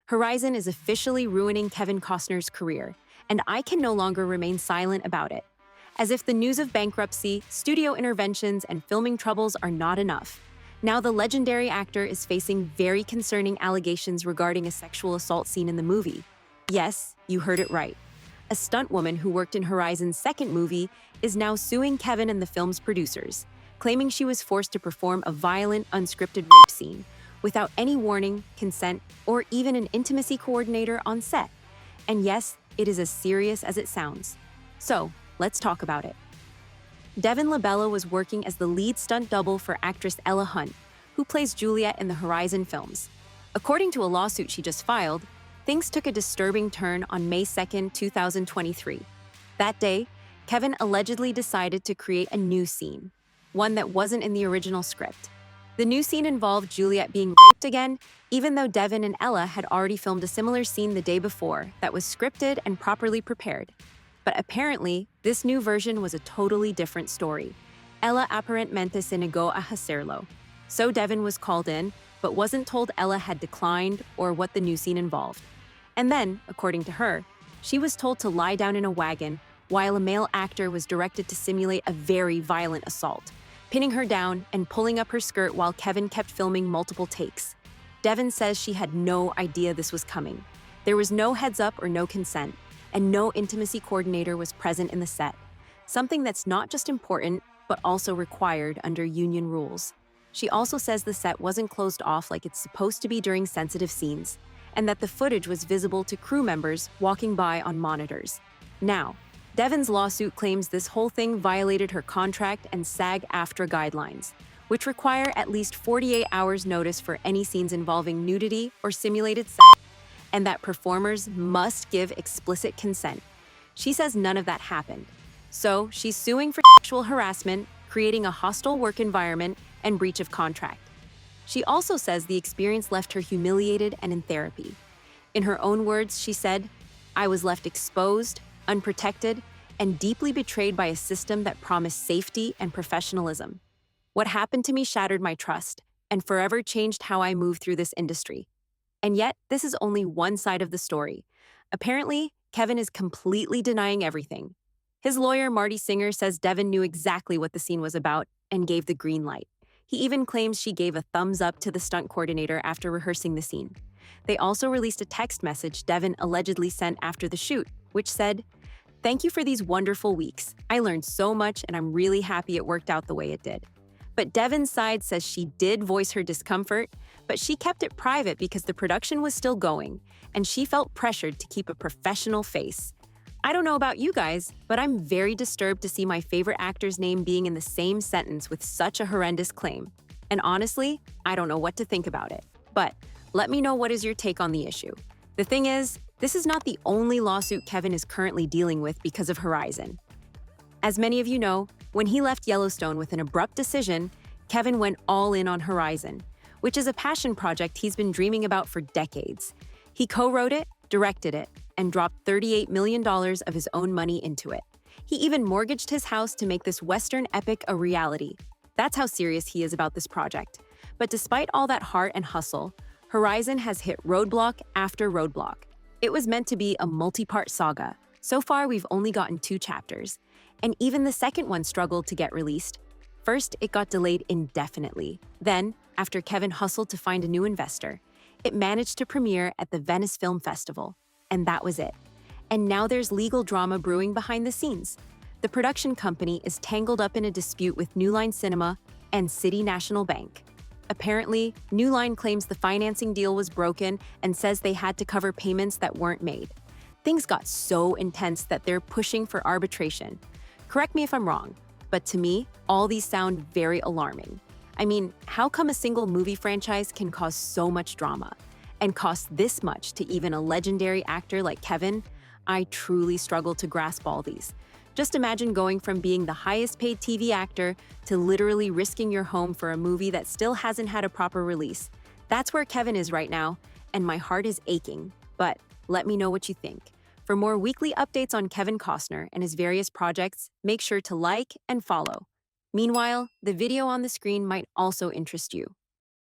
Horizon is officially ruining Kevin Costner's career, and I can no longer remain silent about it. As if the news of bankruptcy, studio interventions, and filming troubles are not enough. Now the legendary actor is facing very concerning allegations regarding a sexual assault scene in the movie. Yes, you heard it right. A stunt woman who worked in Horizon's second movie is now suing Kevin and the film's producers, claiming she was forced to perform a violent, unscripted rape scene without any warning, consent, or even an intimacy coordinator on set. And yes, it is as serious as it sounds. So, let's talk about it. Devin Labella was working as the lead stunt double for actress Ella Hunt, who plays Juliet in the Horizon films. According to a lawsuit she just filed, things took a disturbing turn on May 2, 2023. That day, Kevin allegedly decided to create a new scene, one that wasn't in the original script. The new scene involved Juliet being raped again, even though Devin and Ella had already filmed a similar scene the day before that was scripted and properly prepared. But apparently, this new version was a totally different story. Ella aparentemente se negó a hacerlo. So Devin was called in, but wasn't told Ella had declined or what the new scene involved. And then, according to her, she was told to lie down in a wagon while a male actor was directed to simulate a very violent assault, pinning her down and pulling up her skirt while Kevin kept filming multiple takes. Devin says she had no idea this was coming. There was no heads up or no consent, and no intimacy coordinator was present in the set, something that's not just important, but also required under union rules. She also says the set wasn't closed off like it's supposed to be during sensitive scenes, and that the footage was visible to crew members walking by on monitors. Now, Devin's lawsuit claims this whole thing violated her contract and SAG-AFTRA guidelines, which require at least 48 hours notice for any scenes involving nudity or simulated sex, and that performers must give explicit consent. She says none of that happened. So she's suing for sexual harassment, creating a hostile work environment, and breach of contract. She also says the experience left her humiliated and in therapy. In her own words, she said, "I was left exposed, unprotected, and deeply betrayed by a system that promised safety and professionalism. What happened to me shattered my trust and forever changed how I move through this industry." And yet, this is only one side of the story. Apparently, Kevin is completely denying everything. His lawyer, Marty Singer, says Devin knew exactly what the scene was about and gave the green light. He even claims she gave a thumbs up to the stunt coordinator after rehearsing the scene. They also released a text message Devin allegedly sent after the shoot, which said, "Thank you for these wonderful weeks. I learned so much and I'm really happy it worked out the way it did." But Devin's side says she did voice her discomfort, but she kept it private because the production was still going, and she felt pressured to keep a professional face. I don't know about you guys, but I'm very disturbed to see my favorite actor's name being in the same sentence with such a horrendous claim. And honestly, I don't know what to think about it. But let me know what is your take on the issue. The thing is, this is not the only lawsuit Kevin is currently dealing with because of Horizon. As many of you know, when he left Yellowstone with an abrupt decision, Kevin went all in on Horizon, which is a passion project he's been dreaming about for decades. He co-wrote it, directed it, and dropped $38 million of his own money into it. He even mortgaged his house to make this Western epic a reality. That's how serious he is about this project. But despite all that heart and hustle, Horizon has hit roadblock after roadblock. It was meant to be a multi-part saga. So far, we've only gotten 2 chapters, and even the second one struggled to get released. First, it got delayed indefinitely. Then, after Kevin hustled to find a new investor, it managed to premiere at the Venice Film Festival. And that was it. And now there's legal drama brewing behind the scenes. The production company is tangled up in a dispute with New Line Cinema and City National Bank. Apparently, New Line claims the financing deal was broken and says they had to cover payments that weren't made. Things got so intense that they're pushing for arbitration. Correct me if I'm wrong, but to me, all these sound very alarming. I mean, how come a single movie franchise can cause so much drama and cost this much to even a legendary actor like Kevin? I truly struggle to grasp all these. Just imagine going from being the highest paid TV actor to literally risking your home for a movie that still hasn't had a proper release. That's where Kevin is right now, and my heart is aching. But let me know what you think. For more weekly updates on Kevin Costner and his various projects, make sure to like and follow. Meanwhile, the video on the screen might also interest you.